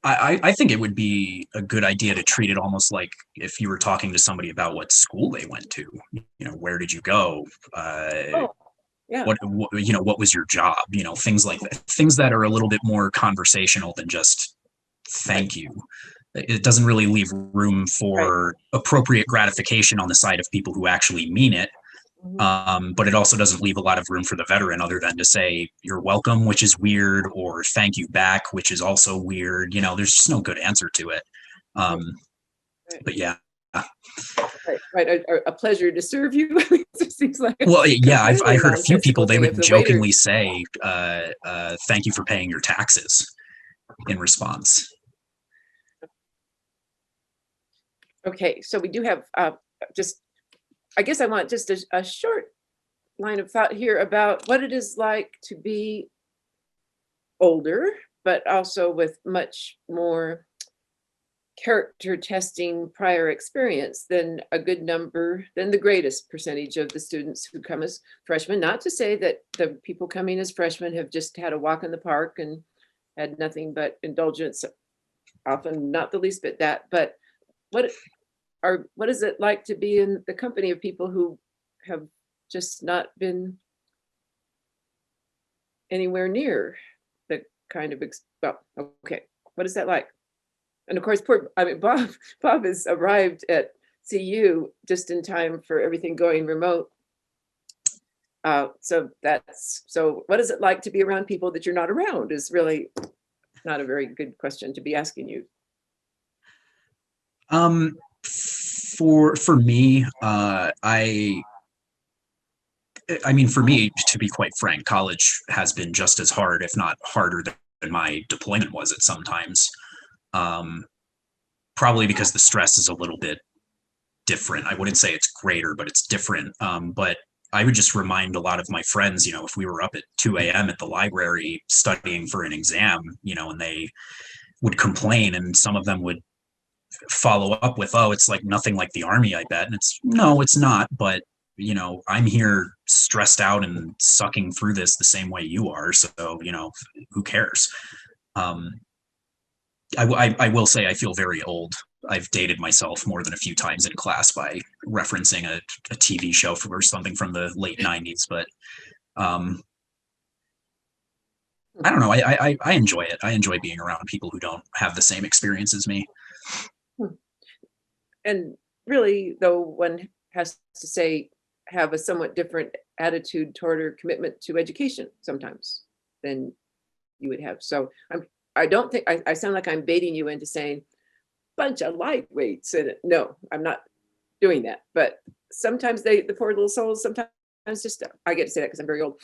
I think it would be a good idea to treat it almost like if you were talking to somebody about what school they went to. Where did you go? Yeah. What was your job? Things like that. Things that are a little bit more conversational than just thank you. It doesn't really leave room for appropriate gratification on the side of people who actually mean it. But it also doesn't leave a lot of room for the veteran other than to say you're welcome, which is weird, or thank you back, which is also weird. There's just no good answer to it. But yeah. Right. A pleasure to serve you. It seems like, well, yeah, I heard a few people, they would jokingly waiter... say, thank you for paying your taxes in response. Okay, so we do have I guess I want just a short line of thought here about what it is like to be older, but also with much more character testing prior experience than the greatest percentage of the students who come as freshmen. Not to say that the people coming as freshmen have just had a walk in the park and had nothing but indulgence, often not the least bit that, but what is it like to be in the company of people who have just not been anywhere near the kind of, okay, what is that like? And of course, Bob has arrived at CU just in time for everything going remote. So what is it like to be around people that you're not around is really not a very good question to be asking you. For me, I mean, for me, to be quite frank, college has been just as hard, if not harder than my deployment was at some times. Probably because the stress is a little bit different. I wouldn't say it's greater, but it's different. But I would just remind a lot of my friends, if we were up at 2 a.m. at the library studying for an exam, and they would complain, and some of them would follow up with, oh, it's like nothing like the Army, I bet. And no, it's not. But, I'm here stressed out and sucking through this the same way you are. So, who cares? I will say I feel very old. I've dated myself more than a few times in class by referencing a TV show or something from the late 90s. But I don't know. I enjoy it. I enjoy being around people who don't have the same experience as me. And really, though, one has to say, have a somewhat different attitude toward or commitment to education sometimes than you would have. So I don't think I sound like I'm baiting you into saying bunch of lightweights. And no, I'm not doing that. But sometimes the poor little souls, sometimes just, I get to say that because I'm very old,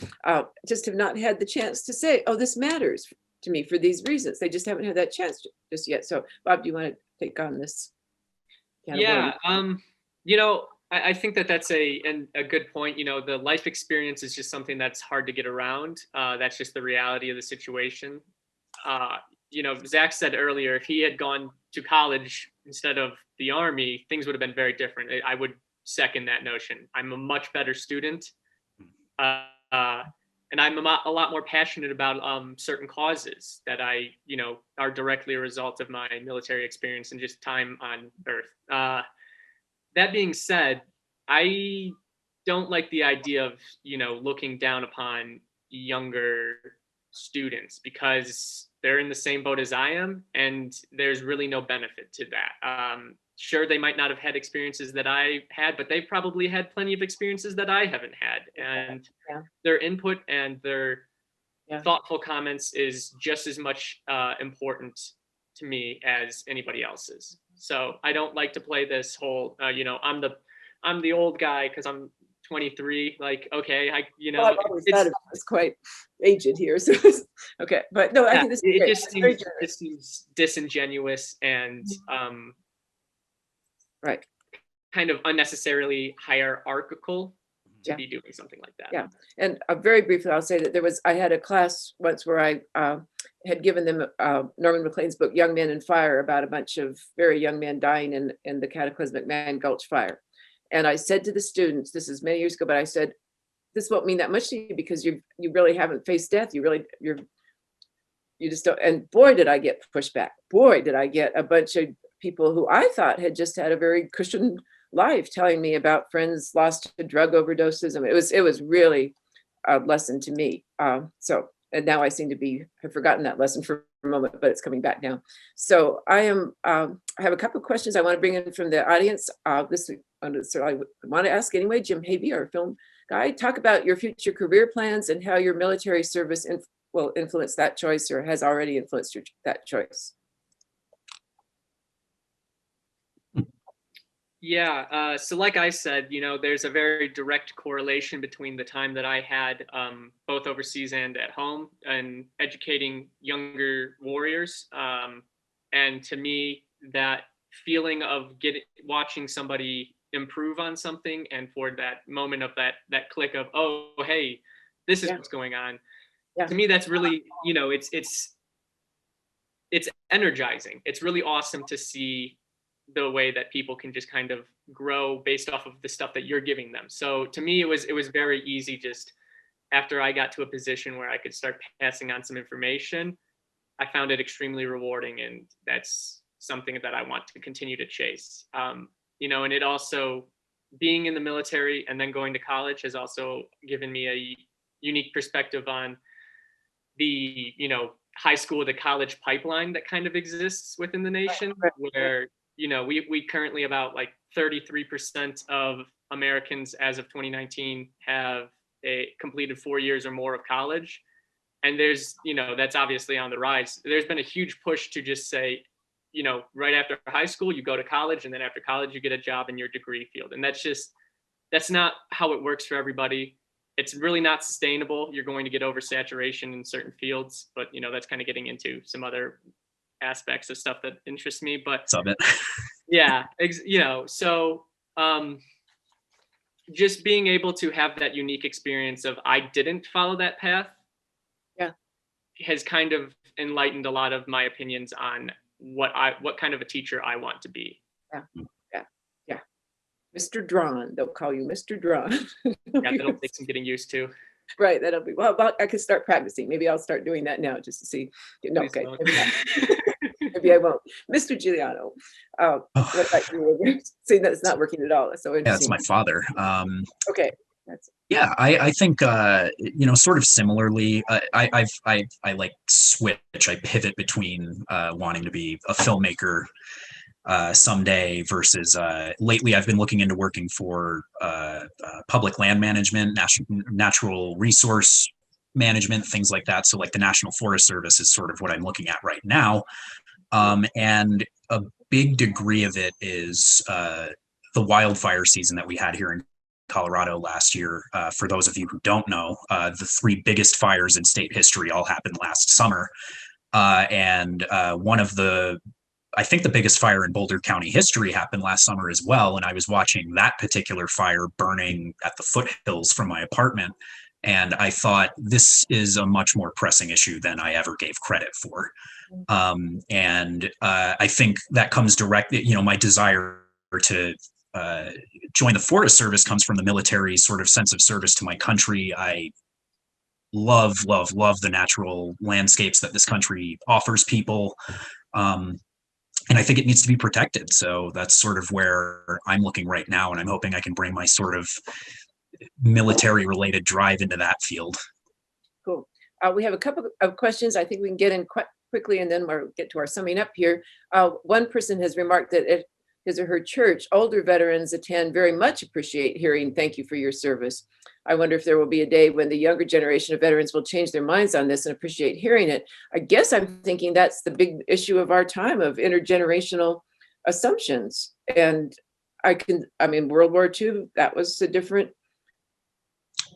just have not had the chance to say, oh, this matters to me for these reasons. They just haven't had that chance just yet. So Bob, do you want to take on this? Yeah, I think that's a good point. The life experience is just something that's hard to get around. That's just the reality of the situation. Zach said earlier, if he had gone to college instead of the Army, things would have been very different. I would second that notion. I'm a much better student. And I'm a lot more passionate about certain causes that I, are directly a result of my military experience and just time on Earth. That being said, I don't like the idea of, looking down upon younger students because they're in the same boat as I am, and there's really no benefit to that. Sure, they might not have had experiences that I had, but they've probably had plenty of experiences that I haven't had. And their input and their thoughtful comments is just as much important to me as anybody else's. So I don't like to play this whole, I'm the old guy because I'm 23. Like, okay, Well, I've always thought I was quite aged here, so okay. But no, I think this is great. It seems disingenuous and right, kind of unnecessarily hierarchical to be doing something like that. Yeah, and very briefly, I'll say that I had a class once where I had given them Norman MacLean's book, Young Men and Fire, about a bunch of very young men dying in the cataclysmic Man Gulch fire. And I said to the students, this is many years ago, but I said, this won't mean that much to you because you really haven't faced death. You just don't. And boy, did I get pushback. Boy, did I get a bunch of people who I thought had just had a very Christian life telling me about friends lost to drug overdoses. I mean, it was really a lesson to me. And now I seem to have forgotten that lesson for a moment, but it's coming back now. So I have a couple of questions I want to bring in from the audience. I want to ask anyway, Jim Havey, our film guy, talk about your future career plans and how your military service will influence that choice or has already influenced that choice. Yeah, so like I said, there's a very direct correlation between the time that I had both overseas and at home and educating younger warriors. And to me, that feeling of watching somebody improve on something and for that moment of that click of, oh, hey, this is what's going on. Yeah. To me, that's really, it's energizing. It's really awesome to see the way that people can just kind of grow based off of the stuff that you're giving them. So to me, it was very easy just after I got to a position where I could start passing on some information, I found it extremely rewarding. And that's something that I want to continue to chase. And it also, being in the military and then going to college has also given me a unique perspective on the, high school to college pipeline that kind of exists within the nation, where we currently about like 33% of Americans as of 2019 have completed 4 years or more of college. And there's, that's obviously on the rise. There's been a huge push to just say, right after high school, you go to college, and then after college, you get a job in your degree field. And that's not how it works for everybody. It's really not sustainable. You're going to get oversaturation in certain fields, but that's kind of getting into some other aspects of stuff that interests me, but yeah, so just being able to have that unique experience of I didn't follow that path has kind of enlightened a lot of my opinions on what kind of a teacher I want to be. Yeah. Mr. Draughon, they'll call you Mr. Draughon. That'll take some getting used to. Right, that'll be well. I could start practicing. Maybe I'll start doing that now just to see. No, okay, maybe I won't. Mr. Guiliano, what about you? See, that's not working at all. So yeah, that's my father. Okay, yeah, I think sort of similarly. I like switch. I pivot between wanting to be a filmmaker someday versus lately I've been looking into working for public land management, natural resource management, things like that. So like the National Forest Service is sort of what I'm looking at right now. And a big degree of it is the wildfire season that we had here in Colorado last year. For those of you who don't know, the 3 biggest fires in state history all happened last summer. And one of I think the biggest fire in Boulder County history happened last summer as well. And I was watching that particular fire burning at the foothills from my apartment. And I thought, this is a much more pressing issue than I ever gave credit for. And I think that comes directly, my desire to joined the Forest Service comes from the military sort of sense of service to my country. I love the natural landscapes that this country offers people. And I think it needs to be protected. So that's sort of where I'm looking right now. And I'm hoping I can bring my sort of military related drive into that field. Cool. We have a couple of questions. I think we can get in quite quickly and then we'll get to our summing up here. One person has remarked that at his or her church, older veterans attend very much appreciate hearing "thank you for your service." I wonder if there will be a day when the younger generation of veterans will change their minds on this and appreciate hearing it. I guess I'm thinking that's the big issue of our time, of intergenerational assumptions. And I mean, World War II, that was a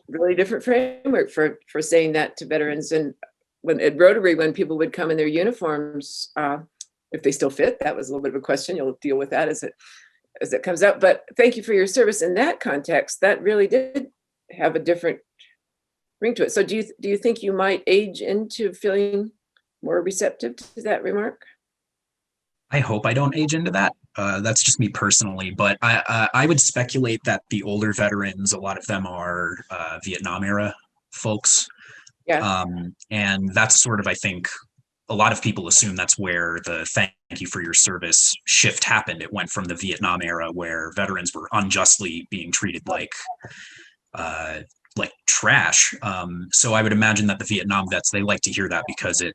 really different framework for saying that to veterans. And when at Rotary, when people would come in their uniforms, if they still fit, that was a little bit of a question. You'll deal with that as it comes out. But thank you for your service in that context. That really did have a different ring to it. So do you think you might age into feeling more receptive to that remark? I hope I don't age into that. That's just me personally, but I would speculate that the older veterans, a lot of them are Vietnam era folks. Yeah. And that's sort of, I think, a lot of people assume that's where the "thank you for your service" shift happened. It went from the Vietnam era, where veterans were unjustly being treated like trash. So I would imagine that the Vietnam vets, they like to hear that because it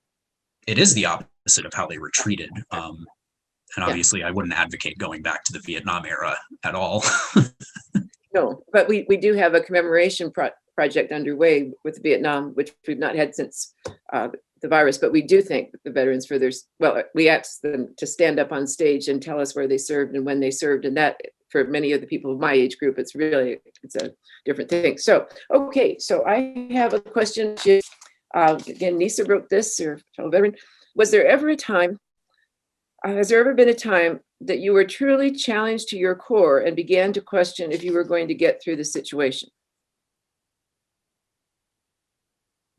is the opposite of how they were treated. And obviously, I wouldn't advocate going back to the Vietnam era at all. No, but we do have a commemoration project underway with Vietnam, which we've not had since the virus, but we do thank the veterans for we asked them to stand up on stage and tell us where they served and when they served. And that, for many of the people of my age group, it's a different thing. So, okay, so I have a question. Again, Nisa wrote this, or fellow veteran. Has there ever been a time that you were truly challenged to your core and began to question if you were going to get through the situation?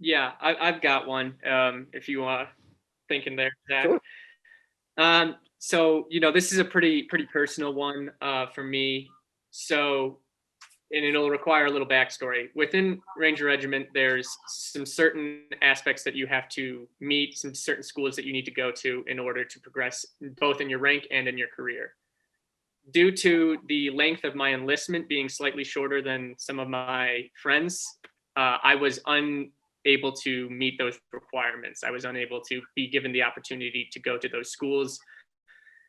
Yeah, I've got one. If you want thinking there, Zach. Sure. So this is a pretty personal one for me. So, and it'll require a little backstory. Within Ranger Regiment, there's some certain aspects that you have to meet, some certain schools that you need to go to in order to progress both in your rank and in your career. Due to the length of my enlistment being slightly shorter than some of my friends, I was unable to meet those requirements. I was unable to be given the opportunity to go to those schools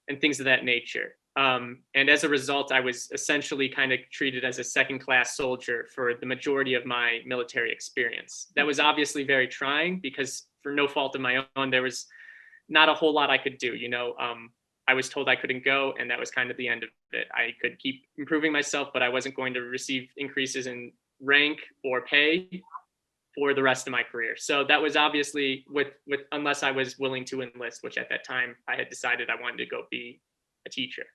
and things of that nature. And as a result, I was essentially kind of treated as a second-class soldier for the majority of my military experience. That was obviously very trying because, for no fault of my own, there was not a whole lot I could do. I was told I couldn't go, and that was kind of the end of it. I could keep improving myself, but I wasn't going to receive increases in rank or pay for the rest of my career. So that was obviously unless I was willing to enlist, which at that time I had decided I wanted to go be a teacher.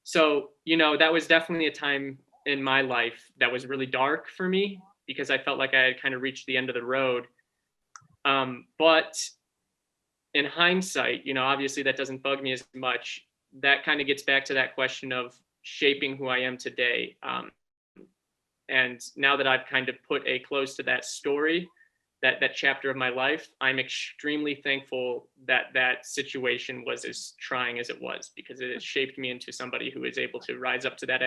So, that was definitely a time in my life that was really dark for me because I felt like I had kind of reached the end of the road. But in hindsight, obviously that doesn't bug me as much. That kind of gets back to that question of shaping who I am today. And now that I've kind of put a close to that story, that chapter of my life, I'm extremely thankful that situation was as trying as it was, because it has shaped me into somebody who is able to rise up to that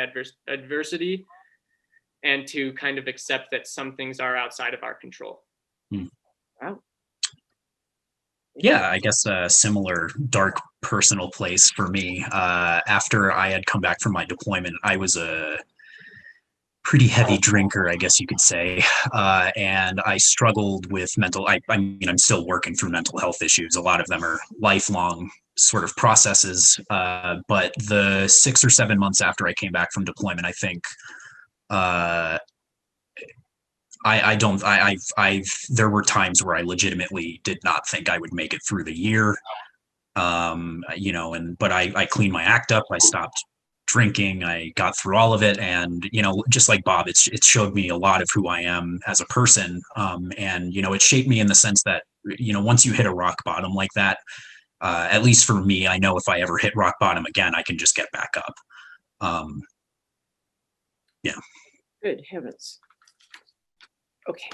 adversity and to kind of accept that some things are outside of our control. Wow. Yeah, I guess a similar dark personal place for me. After I had come back from my deployment, I was a pretty heavy drinker, I guess you could say. And I struggled with I'm still working through mental health issues. A lot of them are lifelong sort of processes. But the 6 or 7 months after I came back from deployment, I think there were times where I legitimately did not think I would make it through the year. But I cleaned my act up. I stopped drinking. I got through all of it. And, just like Bob, it showed me a lot of who I am as a person. And it shaped me in the sense that, once you hit a rock bottom like that, at least for me, I know if I ever hit rock bottom again, I can just get back up. Yeah. Good heavens. Okay.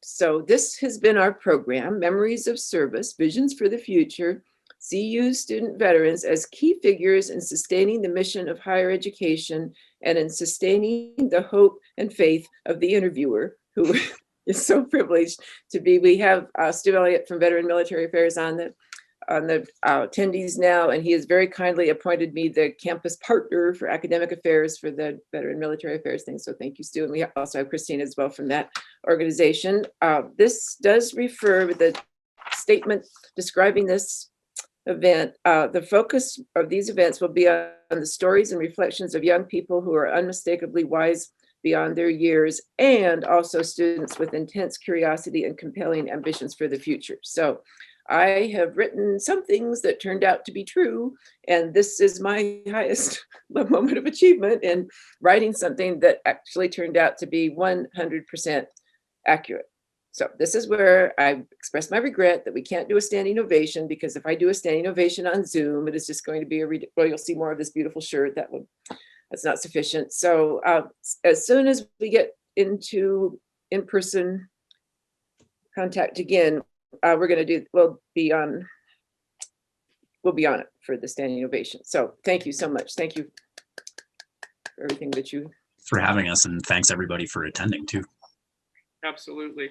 So this has been our program, Memories of Service, Visions for the Future, CU student veterans as key figures in sustaining the mission of higher education and in sustaining the hope and faith of the interviewer, who is so privileged to be. We have Stu Elliott from Veteran Military Affairs on the attendees now, and he has very kindly appointed me the campus partner for academic affairs for the Veteran Military Affairs thing. So thank you, Stu. And we also have Christine as well from that organization. This does refer with the statement describing this event. The focus of these events will be on the stories and reflections of young people who are unmistakably wise beyond their years, and also students with intense curiosity and compelling ambitions for the future. So I have written some things that turned out to be true, and this is my highest moment of achievement in writing something that actually turned out to be 100% accurate. So this is where I express my regret that we can't do a standing ovation, because if I do a standing ovation on Zoom, it is just going to be well, you'll see more of this beautiful shirt. That's not sufficient. So as soon as we get into in-person contact again, we'll be on it for the standing ovation. So thank you so much. Thank you for everything that you. For having us, and thanks everybody for attending too. Absolutely.